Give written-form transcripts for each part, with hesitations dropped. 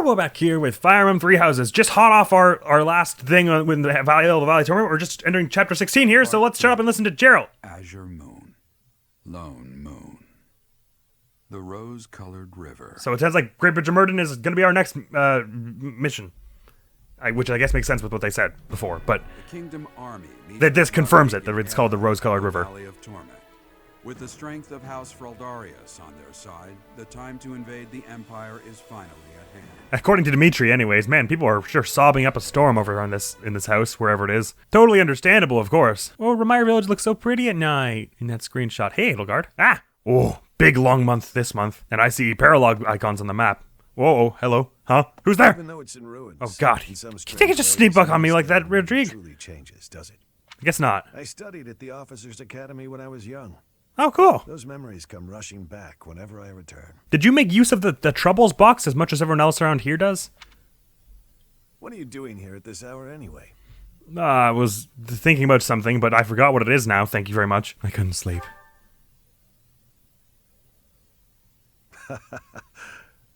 We're back here with Fire Emblem Three Houses. Just hot off our last thing with the Valley tournament. We're just entering chapter 16 here, so let's shut up and listen to Gerald. Azure moon, lone moon, the rose-colored river. So it sounds like Great Bridge of Murden is going to be our next mission. Which I guess makes sense with what they said before, but The Kingdom Army that this confirms it, that it's called the Rose-Colored River. Valley of Torment. With the strength of House Fraldarius on their side, the time to invade the Empire is finally at hand. According to Dimitri, anyways, man, people are sure sobbing up a storm over in this house, wherever it is. Totally understandable, of course. Oh, Ramire Village looks so pretty at night in that screenshot. Hey, Edelgard. Ah! Oh, big long month this month. And I see paralog icons on the map. Whoa, hello. Huh? Who's there? Even though it's in ruins, Oh, God. Can you take it just sneak bug on me like that, Rodrigue? Truly changes, does it? I guess not. I studied at the Officers' Academy when I was young. Oh, cool. Those memories come rushing back whenever I return. Did you make use of the Troubles box as much as everyone else around here does? What are you doing here at this hour anyway? I was thinking about something, but I forgot what it is now. Thank you very much. I couldn't sleep.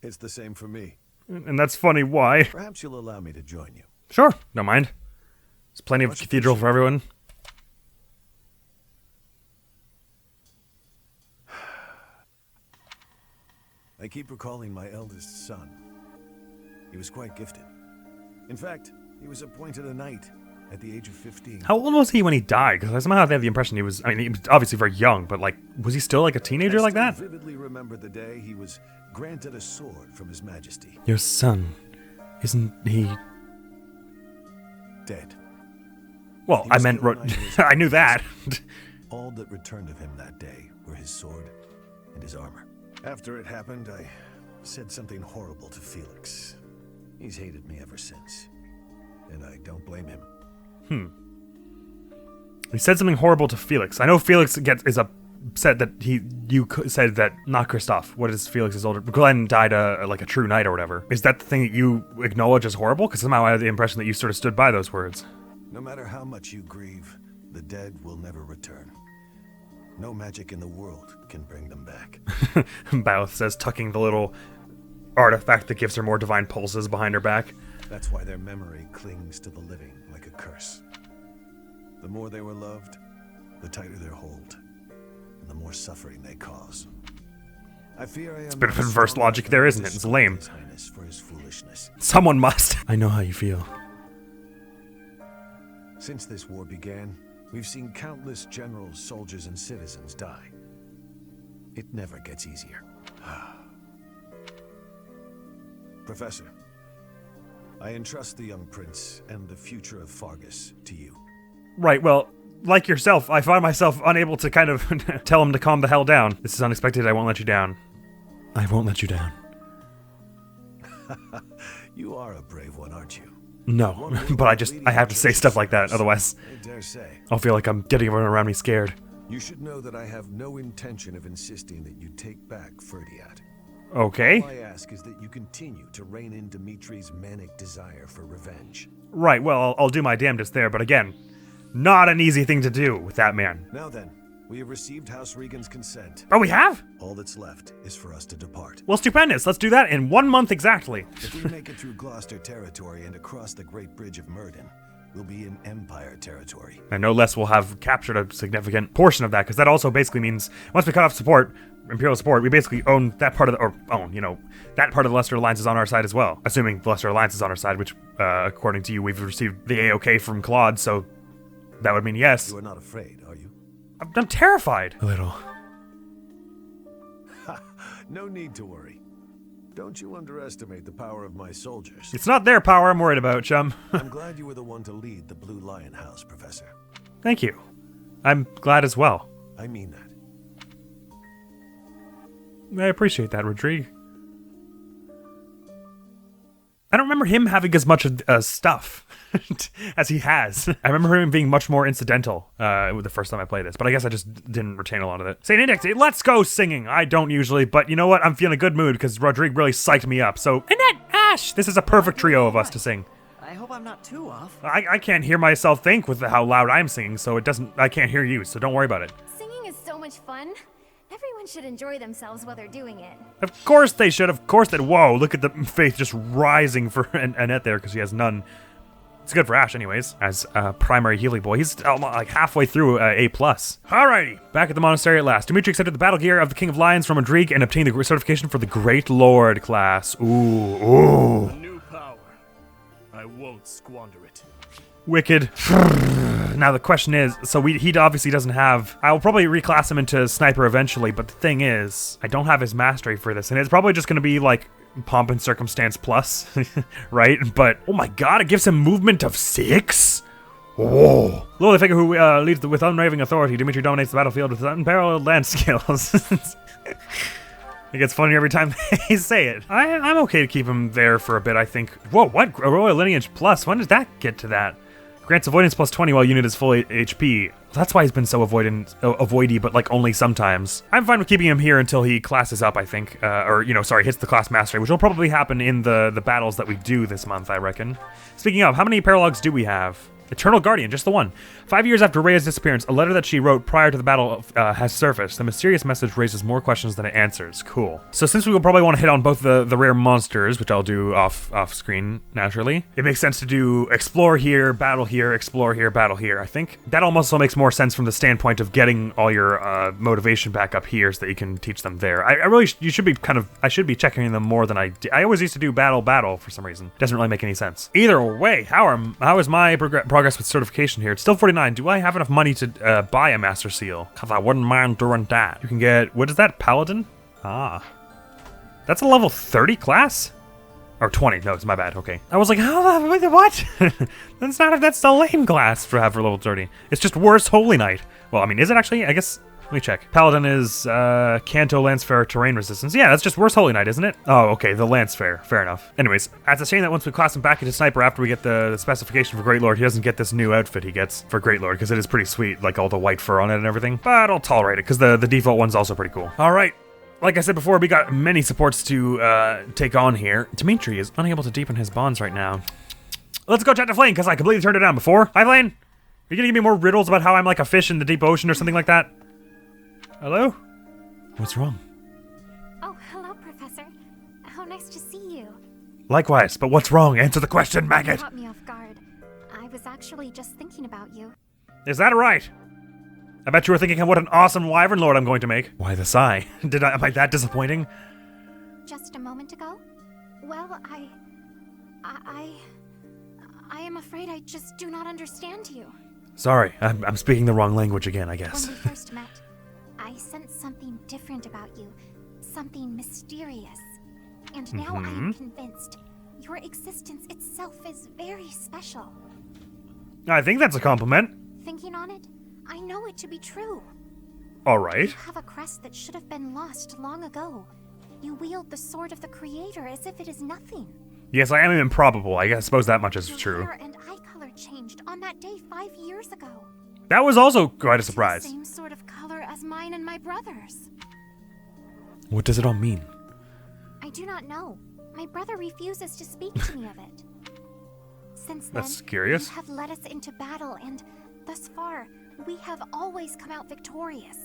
It's the same for me. And that's funny. Why? Perhaps you'll allow me to join you. Sure. Don't mind. There's plenty of cathedral for everyone. I keep recalling my eldest son. He was quite gifted. In fact, he was appointed a knight at the age of 15. How old was he when he died? Because I somehow have the impression he was, he was obviously very young, but like, was he still like a teenager like that? I vividly remember the day he was granted a sword from His Majesty. Your son, isn't he? Dead. Well, I meant, I knew that. All that returned of him that day were his sword and his armor. After it happened, I said something horrible to Felix. He's hated me ever since, and I don't blame him. He said something horrible to Felix. I know Felix is upset that you said that, not Christoph. What is Felix's older? Glenn died like a true knight or whatever. Is that the thing that you acknowledge as horrible? Because somehow I had the impression that you sort of stood by those words. No matter how much you grieve, the dead will never return. No magic in the world can bring them back. Bouth says, tucking the little artifact that gives her more divine pulses behind her back. That's why their memory clings to the living like a curse. The more they were loved, the tighter their hold, and the more suffering they cause. I fear I am It's a bit of inverse logic there, isn't it? It's lame. His Highness for his foolishness. Someone must. I know how you feel. Since this war began, we've seen countless generals, soldiers, and citizens die. It never gets easier. Professor, I entrust the young prince and the future of Fargus to you. Right, well, like yourself, I find myself unable to kind of tell him to calm the hell down. This is unexpected, I won't let you down. I won't let you down. You are a brave one, aren't you? No, but I have to say stuff like that, otherwise I dare say. I'll feel like I'm getting everyone around me scared. You should know that I have no intention of insisting that you take back Ferdiad. Okay. All I ask is that you continue to rein in Dimitri's manic desire for revenge. Right, well, I'll do my damnedest there, but again, not an easy thing to do with that man. Now then, we have received House Regan's consent. Oh, we have? All that's left is for us to depart. Well, stupendous. Let's do that in 1 month exactly. If we make it through Gloucester territory and across the Great Bridge of Murden, we'll be in Empire territory. And no less we'll have captured a significant portion of that, because that also basically means once we cut off support, Imperial support, we basically own that part of that part of the Leicester Alliance is on our side as well. Assuming the Leicester Alliance is on our side, which, according to you, we've received the A-OK from Claude, so that would mean yes. You are not afraid, are you? I'm terrified. A little. No need to worry. Don't you underestimate the power of my soldiers. It's not their power I'm worried about, chum. I'm glad you were the one to lead the Blue Lion House, Professor. Thank you. I'm glad as well. I mean that. I appreciate that, Rodrigue. I don't remember him having as much stuff as he has. I remember him being much more incidental the first time I played this, but I guess I just didn't retain a lot of it. St. Index, let's go singing. I don't usually, but you know what? I'm feeling a good mood because Rodrigue really psyched me up. So, Annette, Ash, this is a perfect trio of us to sing. I hope I'm not too off. I can't hear myself think with how loud I'm singing, so I can't hear you, so don't worry about it. Singing is so much fun. Everyone should enjoy themselves while they're doing it. Of course they should. Of course that. Whoa, look at the faith just rising for Annette there because he has none. It's good for Ash anyways, as a primary Healy boy. He's like halfway through A+. Alrighty, back at the monastery at last. Dimitri accepted the battle gear of the King of Lions from Madrig and obtained the certification for the Great Lord class. Ooh. A new power. I won't squander it. Wicked. Now the question is, so he obviously doesn't have... I will probably reclass him into Sniper eventually, but the thing is, I don't have his mastery for this, and it's probably just going to be like Pomp and Circumstance plus, right? But, oh my god, it gives him movement of 6? Whoa. Lowly figure who leads with unwavering authority, Dimitri dominates the battlefield with unparalleled lance skills. It gets funnier every time they say it. I'm okay to keep him there for a bit, I think. Whoa, what? A Royal Lineage plus? When does that get to that? Grants avoidance plus 20 while unit is full HP. That's why he's been so avoidy, but like only sometimes. I'm fine with keeping him here until he classes up, I think. Hits the class mastery, which will probably happen in the battles that we do this month, I reckon. Speaking of, how many paralogs do we have? Eternal Guardian, just the one. 5 years after Rhea's disappearance, a letter that she wrote prior to the battle has surfaced. The mysterious message raises more questions than it answers. Cool. So since we will probably want to hit on both the rare monsters, which I'll do off screen, naturally, it makes sense to do explore here, battle here, explore here, battle here, I think. That also makes more sense from the standpoint of getting all your motivation back up here so that you can teach them there. I should be checking them more than I did. I always used to do battle for some reason. Doesn't really make any sense. Either way, how is my progress with certification here? It's still 49. Do I have enough money to buy a Master Seal? Because I wouldn't mind doing that. You can get, what is that, Paladin? Ah. That's a level 30 class? Or 20, no, it's my bad, okay. I was like, what? That's the lame class for level 30. It's just worse Holy Knight. Well, I mean, is it actually? I guess, let me check. Paladin is Canto Lancefarer terrain resistance. Yeah, that's just worse Holy Knight, isn't it? Oh, okay, the Lancefarer, fair enough. Anyways, it's a shame that once we class him back into Sniper after we get the specification for Great Lord, he doesn't get this new outfit he gets for Great Lord, because it is pretty sweet, like all the white fur on it and everything. But I'll tolerate it, because the default one's also pretty cool. All right. Like I said before, we got many supports to take on here. Dimitri is unable to deepen his bonds right now. Let's go chat to Flane, because I completely turned it down before. Hi, Flane. Are you gonna give me more riddles about how I'm like a fish in the deep ocean or something like that? Hello? What's wrong? Oh, hello, Professor. How nice to see you. Likewise, but what's wrong? Answer the question, maggot! You caught me off guard. I was actually just thinking about you. Is that right? I bet you were thinking of what an awesome wyvern lord I'm going to make. Why the sigh? Am I that disappointing? Just a moment ago? Well, I am afraid I just do not understand you. Sorry, I'm speaking the wrong language again, I guess. When we first met, I sensed something different about you. Something mysterious. And now I am convinced your existence itself is very special. I think that's a compliment. Thinking on it, I know it to be true. All right. You have a crest that should have been lost long ago. You wield the sword of the Creator as if it is nothing. Yes, I am improbable. I suppose that much is Your true. hair and eye color changed on that day 5 years ago. That was also quite a surprise. The same sort of color as mine and my brother's. What does it all mean? I do not know. My brother refuses to speak to me of it. Since then, That's curious. you have led us into battle, and thus far, we have always come out victorious.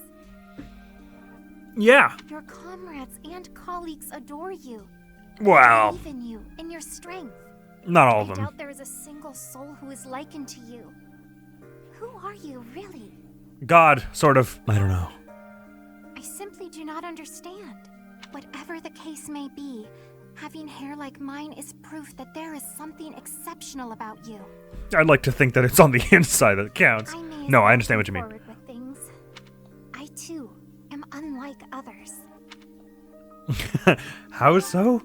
Yeah. Your comrades and colleagues adore you. Wow. Believe in you, in your strength. Not all of I them. doubt there is a single soul who is likened to you. Who are you, really? God, sort of. I don't know. I simply do not understand. Whatever the case may be, having hair like mine is proof that there is something exceptional about you. I'd like to think that it's on the inside that counts. No, I understand what you mean. Forward with things. I too am unlike others. How so?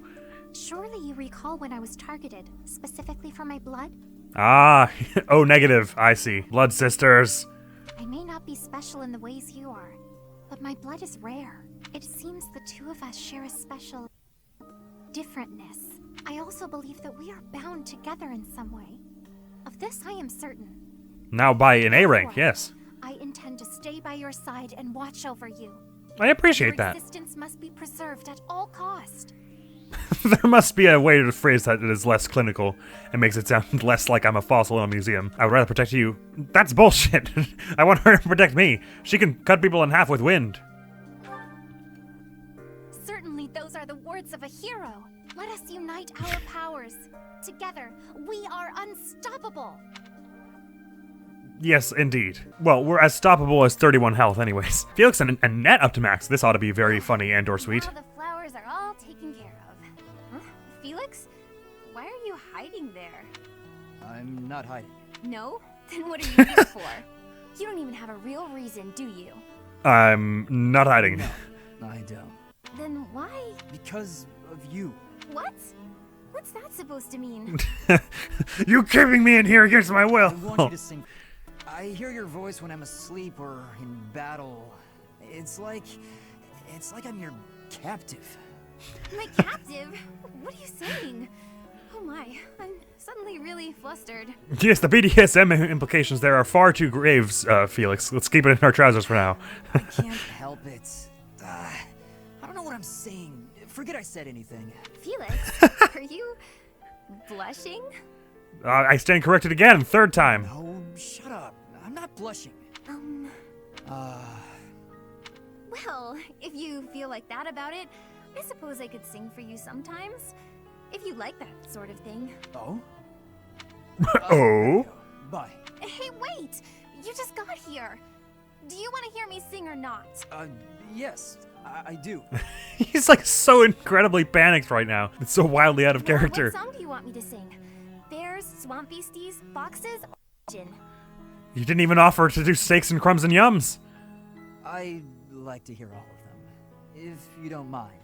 Surely you recall when I was targeted, specifically for my blood? Ah, oh, negative. I see. Blood sisters. I may not be special in the ways you are, but my blood is rare. It seems the two of us share a special differentness. I also believe that we are bound together in some way. Of this I am certain. Now by an A rank, Therefore, yes. I intend to stay by your side and watch over you. I appreciate Your that. existence must be preserved at all cost. There must be a way to phrase that is less clinical and makes it sound less like I'm a fossil in a museum. I would rather protect you. That's bullshit. I want her to protect me. She can cut people in half with wind. spirits of a hero. Let us unite our powers. Together, we are unstoppable. Yes, indeed. Well, we're as stoppable as 31 health anyways. Felix and Annette up to max. This ought to be very funny and or sweet. Now the flowers are all taken care of. Huh? Felix? Why are you hiding there? I'm not hiding. No? Then what are you here for? You don't even have a real reason, do you? I'm not hiding. No, I don't. Then why? Because of you. What? What's that supposed to mean? You keeping me in here against my will. I want you to sing. I hear your voice when I'm asleep or in battle. It's like I'm your captive. My captive? What are you saying? Oh my, I'm suddenly really flustered. Yes, the BDSM implications there are far too graves, Felix. Let's keep it in our trousers for now. I can't help it. I don't know what I'm saying. Forget I said anything. Felix, are you blushing? I stand corrected again, third time. No, shut up. I'm not blushing. Well, if you feel like that about it, I suppose I could sing for you sometimes. If you like that sort of thing. Oh? Oh? Bye. Hey, wait! You just got here. Do you want to hear me sing or not? Yes, I do. He's like so incredibly panicked right now. It's so wildly out of Well, character. what song do you want me to sing? Bears, swamp beasties, foxes, or gin? You didn't even offer to do steaks and crumbs and yums. I'd like to hear all of them, if you don't mind.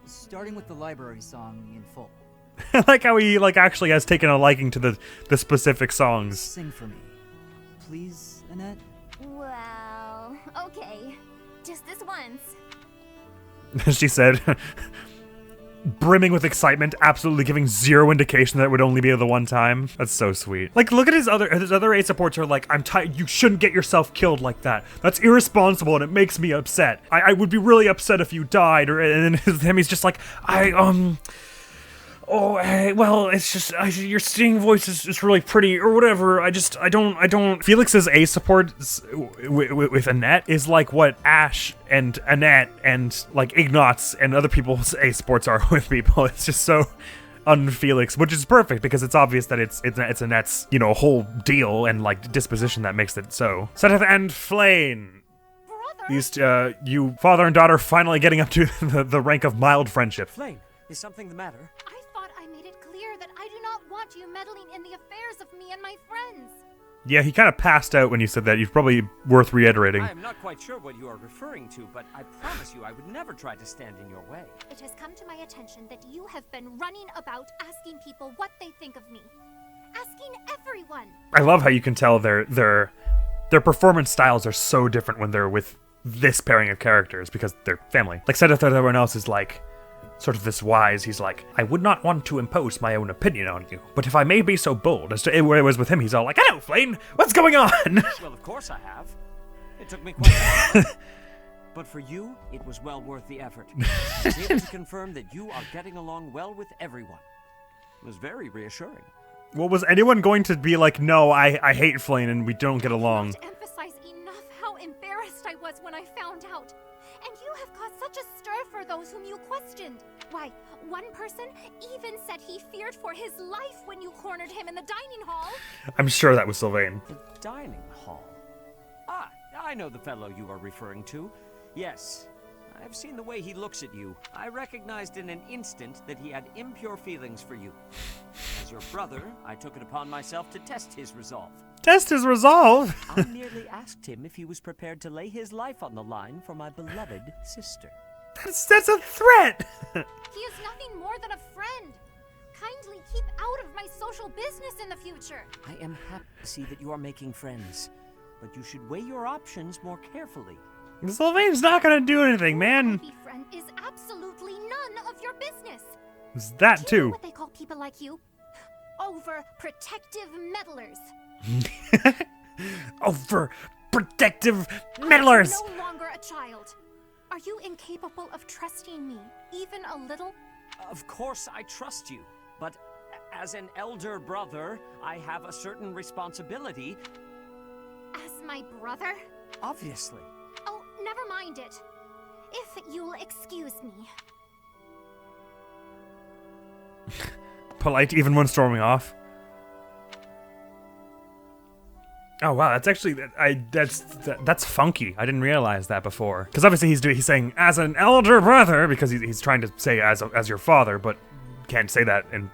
Starting with the library song in full. I like how he actually has taken a liking to the specific songs. Sing for me. Please, Annette? Well, okay. Just this once. She said, brimming with excitement, absolutely giving zero indication that it would only be the one time. That's so sweet. Like, look at his other 8 supports are like, I'm tired. You shouldn't get yourself killed like that. That's irresponsible and it makes me upset. I would be really upset if you died. And then him, he's just like, oh, hey, well, it's just, your singing voice is just really pretty, or whatever. I don't. Felix's A support with Annette is like what Ash and Annette and like Ignatz and other people's A supports are with people. It's just so un-Felix, which is perfect because it's obvious that it's Annette's, whole deal and like disposition that makes it so. Seth and Flayn. Brother! These, you father and daughter finally getting up to the rank of mild friendship. Flayn, is something the matter? I thought I made it clear that I do not want you meddling in the affairs of me and my friends. Yeah, he kind of passed out when you said that. You're probably worth reiterating. I am not quite sure what you are referring to, but I promise you I would never try to stand in your way. It has come to my attention that you have been running about asking people what they think of me. Asking everyone. I love how you can tell their performance styles are so different when they're with this pairing of characters because they're family. Like Sedith, everyone else is like sort of this wise. He's like, I would not want to impose my own opinion on you, but if I may be so bold as to where it was with him, he's all like, hello, Flayn, what's going on? Well, of course I have. It took me quite a while. But for you, it was well worth the effort. I was able to confirm that you are getting along well with everyone. It was very reassuring. Well, was anyone going to be like, no, I hate Flayn and we don't get along? I cannot emphasize enough how embarrassed I was when I found out. And you have caused such a stir for those whom you questioned. Why, one person even said he feared for his life when you cornered him in the dining hall. I'm sure that was Sylvain. The dining hall. Ah, I know the fellow you are referring to. Yes, I've seen the way he looks at you. I recognized in an instant that he had impure feelings for you. As your brother, I took it upon myself to test his resolve. Test his resolve. I merely asked him if he was prepared to lay his life on the line for my beloved sister. That's a threat. He is nothing more than a friend. Kindly keep out of my social business in the future. I am happy to see that you are making friends, but you should weigh your options more carefully. Sylvain's not gonna do anything, man. Be friend is absolutely none of your business. It's that Do you know too. what they call people like you? Overprotective meddlers. Overprotective meddlers. I'm no longer a child. Are you incapable of trusting me, even a little? Of course I trust you, but as an elder brother, I have a certain responsibility. As my brother? Obviously. Oh, never mind it. If you'll excuse me. Polite even when storming off. Oh wow, that's actually that's funky. I didn't realize that before. Because obviously he's saying as an elder brother because he's trying to say as your father, but can't say that in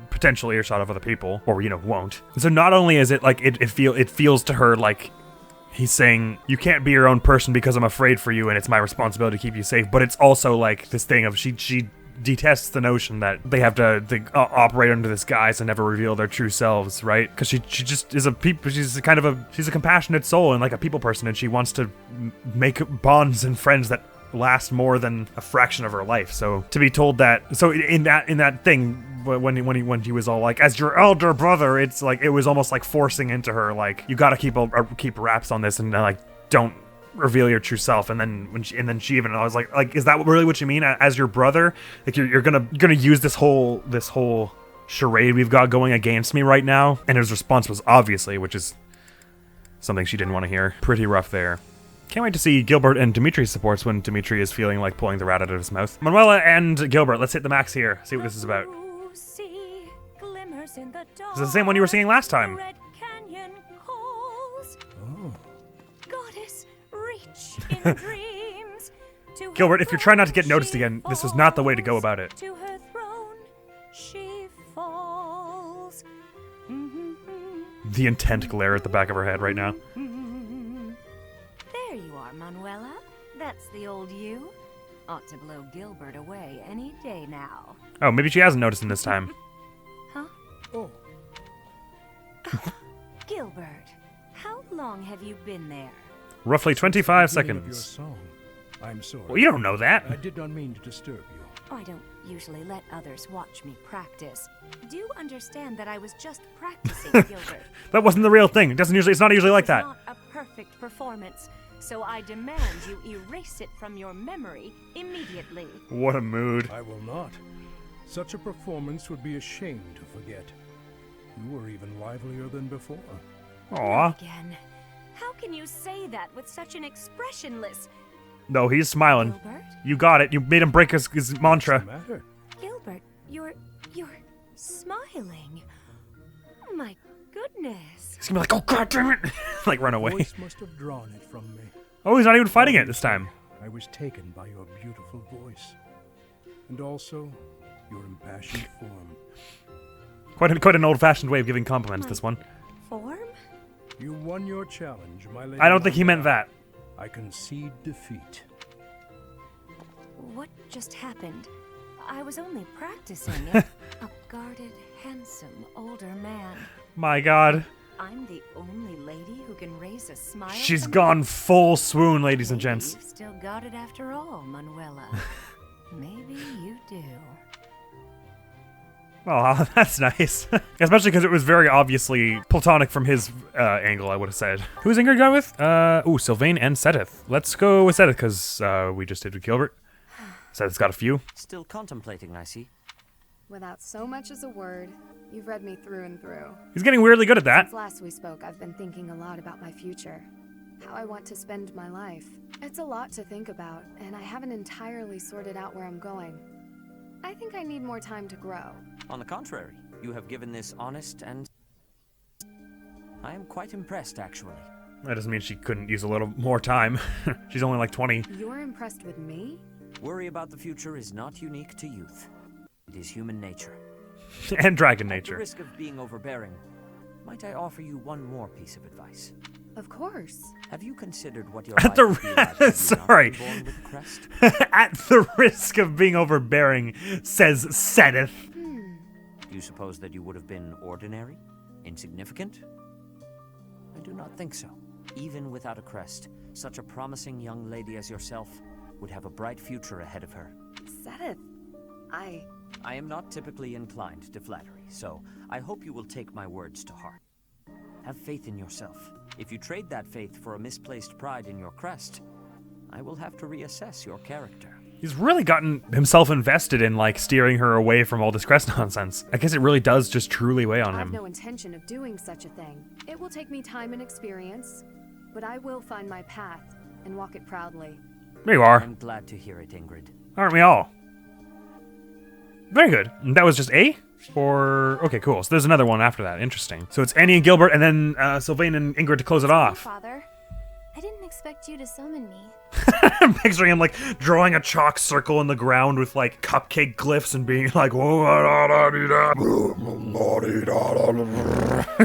potential earshot of other people, or won't. So not only is it like it feels to her like he's saying you can't be your own person because I'm afraid for you and it's my responsibility to keep you safe, but it's also like this thing of she detests the notion that they have to operate under this guise and never reveal their true selves, right? Because she just is she's a compassionate soul and like a people person, and she wants to make bonds and friends that last more than a fraction of her life. So to be told that, so in that thing when he was all like as your elder brother, it's like it was almost like forcing into her like you got to keep wraps on this and like don't reveal your true self. And then she even I was like is that really what you mean as your brother? Like you're gonna use this whole charade we've got going against me right now? And his response was obviously, which is something she didn't want to hear. Pretty rough there. Can't wait to see Gilbert and Dimitri's supports when Dimitri is feeling like pulling the rat out of his mouth. Manuela and Gilbert, let's hit the max here. See what this is about. This is the same one you were singing last time. Gilbert, if you're trying not to get noticed again, this is not the way to go about it. The intent glare at the back of her head right now. There you are, Manuela. That's the old you. Ought to blow Gilbert away any day now. Oh, maybe she hasn't noticed him this time. Huh? Oh. Gilbert, how long have you been there? Roughly 25 seconds. I'm sorry. Well, you don't know that. I did not mean to disturb you. I don't usually let others watch me practice. Do understand that I was just practicing, Gilbert. That wasn't the real thing. It's not usually like that. It's not a perfect performance, so I demand you erase it from your memory immediately. What a mood. I will not. Such a performance would be a shame to forget. You were even livelier than before. Aw. Again. How can you say that with such an expressionless... No, he's smiling. Gilbert? You got it. You made him break his mantra. What's the matter? Gilbert, you're smiling. My goodness. He's gonna be like, oh god damn it! Like run away. Voice must have drawn it from me. Oh, he's not even fighting it this time. I was taken by your beautiful voice. And also, your impassioned form. Quite an old-fashioned way of giving compliments, this one. Form? You won your challenge, my lady. I don't think he meant that. I concede defeat. What just happened? I was only practicing. A guarded, handsome, older man. My god. I'm the only lady who can raise a smile. She's gone full swoon, ladies and gents. You've still got it after all, Manuela. Maybe you do. Oh, that's nice. Especially because it was very obviously platonic from his angle, I would have said. Who's Ingrid going with? Sylvain and Sedith. Let's go with Sedith, because we just did with Gilbert. Sedith's got a few. Still contemplating, I see. Without so much as a word, you've read me through and through. He's getting weirdly good at that. Since last we spoke, I've been thinking a lot about my future. How I want to spend my life. It's a lot to think about, and I haven't entirely sorted out where I'm going. I think I need more time to grow. On the contrary, you have given this honest and... I am quite impressed, actually. That doesn't mean she couldn't use a little more time. She's only like 20. You're impressed with me? Worry about the future is not unique to youth. It is human nature. And dragon At nature. the risk of being overbearing, might I offer you one more piece of advice? Of course. Have you considered what your At life would be like had you not sorry. been born with a crest? At the risk of being overbearing, says Sedith. Do you suppose that you would have been ordinary? Insignificant? I do not think so. Even without a crest, such a promising young lady as yourself would have a bright future ahead of her. Sedith, I am not typically inclined to flattery, so I hope you will take my words to heart. Have faith in yourself. If you trade that faith for a misplaced pride in your crest, I will have to reassess your character. He's really gotten himself invested in, like, steering her away from all this crest nonsense. I guess it really does just truly weigh on have him. no intention of doing such a thing. It will take me time and experience, but I will find my path and walk it proudly. There you are. I'm glad to hear it, Ingrid. Aren't we all? Very good. And that was just A? Or... Okay, cool. So there's another one after that. Interesting. So it's Annie and Gilbert, and then Sylvain and Ingrid to close it off. Father, I didn't expect you to summon me. I'm picturing him, like, drawing a chalk circle in the ground with, like, cupcake glyphs and being like...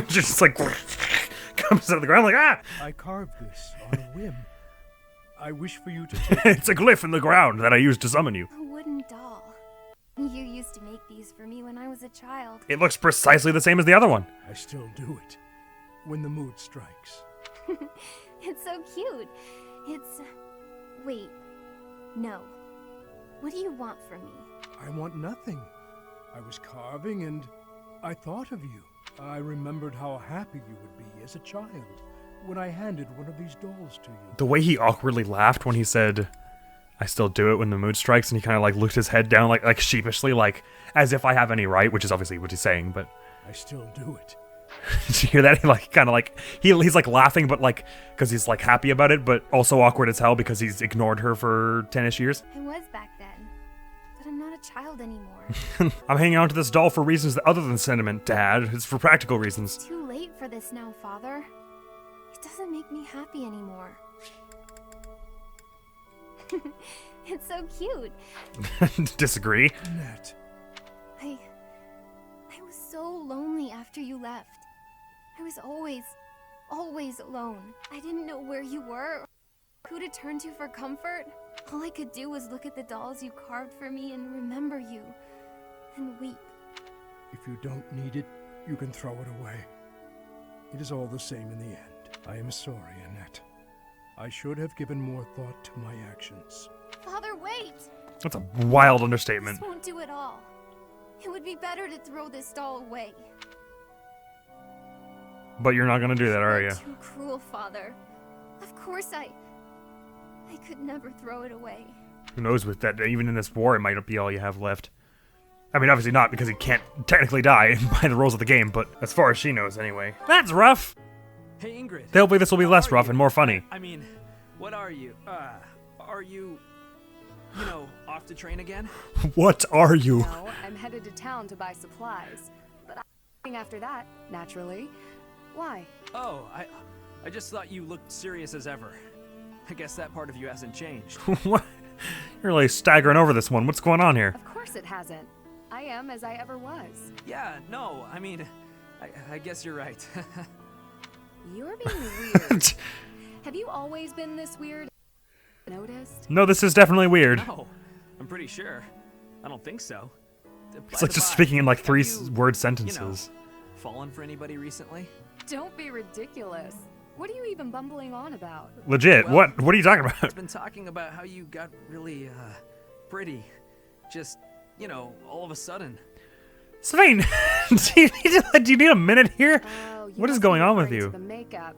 just, like, comes out of the ground like, ah! I carved this on a whim. I wish for you to take It's a glyph in the ground that I used to summon you. A wooden doll. You used to make these for me when I was a child. It looks precisely the same as the other one. I still do it when the mood strikes. It's so cute. It's... Wait. No. What do you want from me? I want nothing. I was carving and I thought of you. I remembered how happy you would be as a child when I handed one of these dolls to you. The way he awkwardly laughed when he said, I still do it when the mood strikes, and he kind of like looked his head down like sheepishly, like as if I have any right, which is obviously what he's saying, but... I still do it. Did you hear that? He like kind of like he's like laughing, but like because he's like happy about it, but also awkward as hell because he's ignored her for 10-ish years. I was back then, but I'm not a child anymore. I'm hanging on to this doll for reasons other than sentiment, Dad. It's for practical reasons. It's too late for this now, Father. It doesn't make me happy anymore. It's so cute. Disagree. Nat. I was so lonely after you left. I was always alone. I didn't know where you were, or who to turn to for comfort. All I could do was look at the dolls you carved for me and remember you, and weep. If you don't need it, you can throw it away. It is all the same in the end. I am sorry, Annette. I should have given more thought to my actions. Father, wait! That's a wild understatement. This won't do it all. It would be better to throw this doll away. But you're not gonna do that, are you? Too cruel, Father. Of course I could never throw it away. Who knows with that, even in this war, it might be all you have left. I mean, obviously not, because he can't technically die by the rules of the game, but as far as she knows anyway. That's rough! Hey, Ingrid. Hopefully this will be less rough and more funny. I mean, what are you? Are you, off to train again? What are you? No, I'm headed to town to buy supplies. But I'm after that, naturally. Why? Oh, I just thought you looked serious as ever. I guess that part of you hasn't changed. What? You're really staggering over this one. What's going on here? Of course it hasn't. I am as I ever was. Yeah, no, I mean, I guess you're right. You're being weird. Have you always been this weird? Noticed? No, this is definitely weird. No, I'm pretty sure. I don't think so. It's like just speaking in like three-word sentences. Fallen for anybody recently? Don't be ridiculous. What are you even bumbling on about? Legit. Well, What are you talking about? I've been talking about how you got really, pretty. Just, all of a sudden. Sylvain, do you need a minute here? Oh, What is going on with referring you? to the makeup.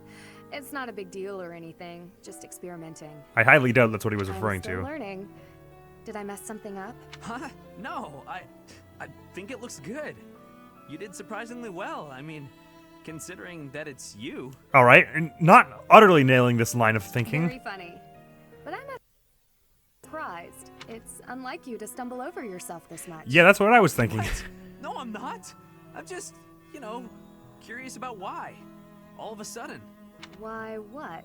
It's not a big deal or anything. Just experimenting. I highly doubt that's what he was I'm referring still to. learning. Did I mess something up? Huh? No, I think it looks good. You did surprisingly well. I mean, considering that it's you. All right, and not utterly nailing this line of thinking. Very funny. But I'm not surprised. It's unlike you to stumble over yourself this much. Yeah, that's what I was thinking. What? No, I'm not. I'm just, curious about why. All of a sudden. Why what?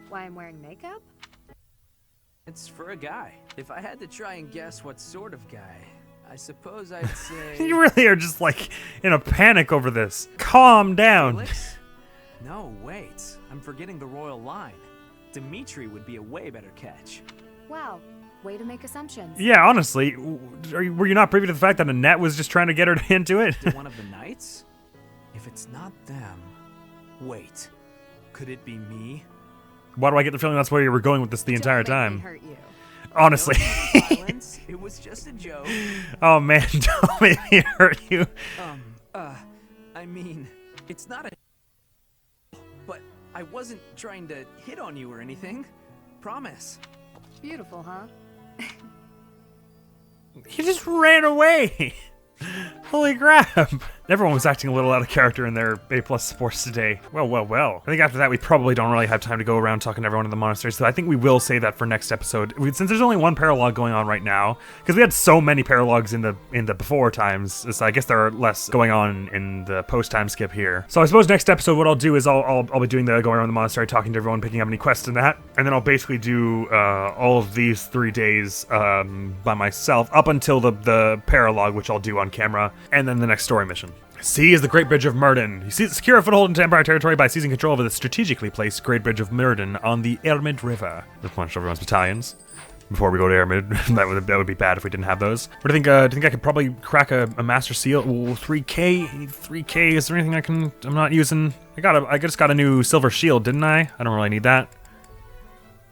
Why I'm wearing makeup? It's for a guy. If I had to try and guess what sort of guy, I suppose I'd say... You really are just like in a panic over this. Calm down. Felix? No, wait. I'm forgetting the royal line. Dimitri would be a way better catch. Wow. Way to make assumptions. Yeah, honestly, were you not privy to the fact that Annette was just trying to get her into it? To one of the knights? If it's not them... Wait. Could it be me? Why do I get the feeling that's where you were going with this the entire Don't make time? me hurt you. Honestly. Violence? It was just a joke. Oh man, don't make me hurt you. I mean, it's not a... But I wasn't trying to hit on you or anything. Promise. Beautiful, huh? He just ran away. Holy crap. Everyone was acting a little out of character in their A+ supports today. Well. I think after that we probably don't really have time to go around talking to everyone in the monastery, so I think we will save that for next episode. Since there's only one paralogue going on right now, because we had so many paralogues in the before times, so I guess there are less going on in the post-time skip here. So I suppose next episode what I'll do is I'll be doing the going around the monastery, talking to everyone, picking up any quests and that, and then I'll basically do all of these 3 days by myself up until the paralogue, which I'll do on camera, and then the next story mission. C is the Great Bridge of Myrden. You secure a foothold into Empire territory by seizing control of the strategically placed Great Bridge of Myrden on the Ermid River. Replenish everyone's battalions before we go to Ermid. that would be bad if we didn't have those. What do you think? Do you think I could probably crack a Master Seal? Ooh, 3K. 3K. Is there anything I'm not using? I just got a new Silver Shield, didn't I? I don't really need that.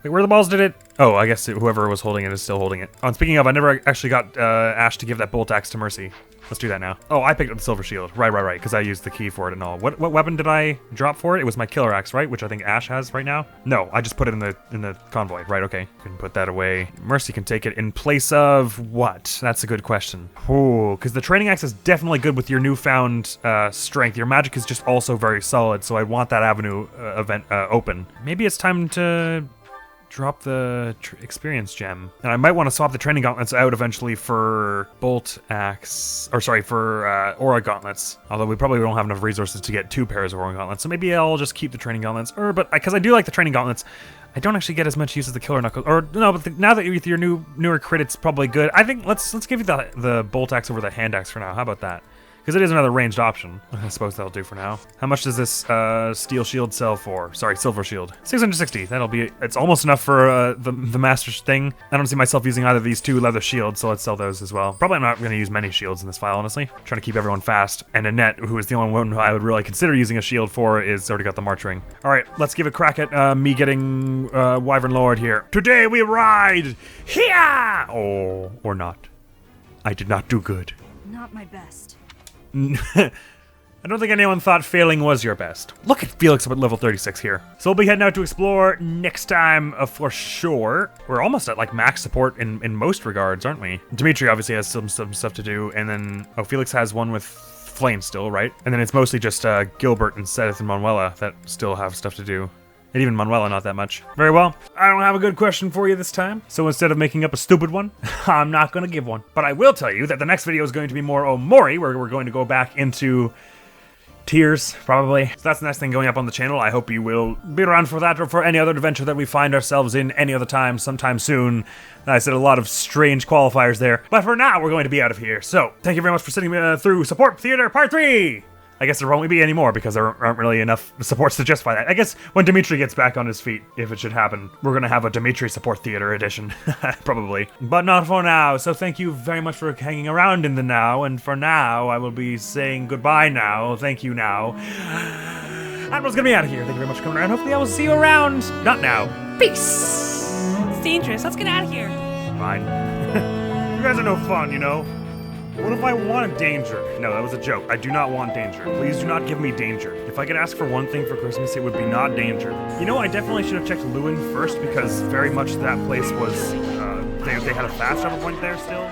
Wait, where the balls did it? Oh, I guess whoever was holding it is still holding it. Oh, and speaking of, I never actually got Ash to give that bolt axe to Mercy. Let's do that now. Oh, I picked up the Silver Shield. Right, because I used the key for it and all. What weapon did I drop for it? It was my Killer Axe, right? Which I think Ash has right now. No, I just put it in the convoy. Right, okay. Can put that away. Mercy can take it in place of what? That's a good question. Ooh, because the Training Axe is definitely good with your newfound strength. Your magic is just also very solid, so I want that avenue open. Maybe it's time to drop the experience gem. And I might want to swap the training gauntlets out eventually for bolt axe, or sorry, for aura gauntlets. Although we probably don't have enough resources to get 2 pairs of aura gauntlets, so maybe I'll just keep the training gauntlets. But because I do like the training gauntlets, I don't actually get as much use as the killer knuckles. Or no, but now that with your newer crit, it's probably good. I think let's give you the bolt axe over the hand axe for now. How about that? Because it is another ranged option. I suppose that'll do for now. How much does this steel shield sell for? Sorry, silver shield. 660. That'll be. It's almost enough for the master's thing. I don't see myself using either of these 2 leather shields, so let's sell those as well. Probably I'm not going to use many shields in this file, honestly. I'm trying to keep everyone fast. And Annette, who is the only one who I would really consider using a shield for, is already got the march ring. All right, let's give a crack at me getting Wyvern Lord here. Today we ride here, or not. I did not do good. Not my best. I don't think anyone thought failing was your best. Look at Felix up at level 36 here. So we'll be heading out to explore next time for sure. We're almost at like max support in most regards, aren't we? Dimitri obviously has some stuff to do, and then Felix has one with Flame still, right? And then it's mostly just Gilbert and Seth and Manuela that still have stuff to do. And even Manuela, not that much. Very well. I don't have a good question for you this time. So instead of making up a stupid one, I'm not going to give one. But I will tell you that the next video is going to be more Omori, where we're going to go back into Tears, probably. So that's the next thing going up on the channel. I hope you will be around for that or for any other adventure that we find ourselves in any other time, sometime soon. I said a lot of strange qualifiers there. But for now, we're going to be out of here. So thank you very much for sitting through Support Theater Part 3. I guess there won't be any more because there aren't really enough supports to justify that. I guess when Dimitri gets back on his feet, if it should happen, we're going to have a Dimitri Support Theater edition, probably. But not for now, so thank you very much for hanging around in the now, and for now, I will be saying goodbye now. Thank you now. Admiral's going to be out of here. Thank you very much for coming around. Hopefully I will see you around. Not now. Peace! It's dangerous. Let's get out of here. Fine. You guys are no fun, you know? What if I wanted danger? No, that was a joke. I do not want danger. Please do not give me danger. If I could ask for one thing for Christmas, it would be not danger. You know, I definitely should have checked Lewin first because very much that place was, they had a fast travel point there still.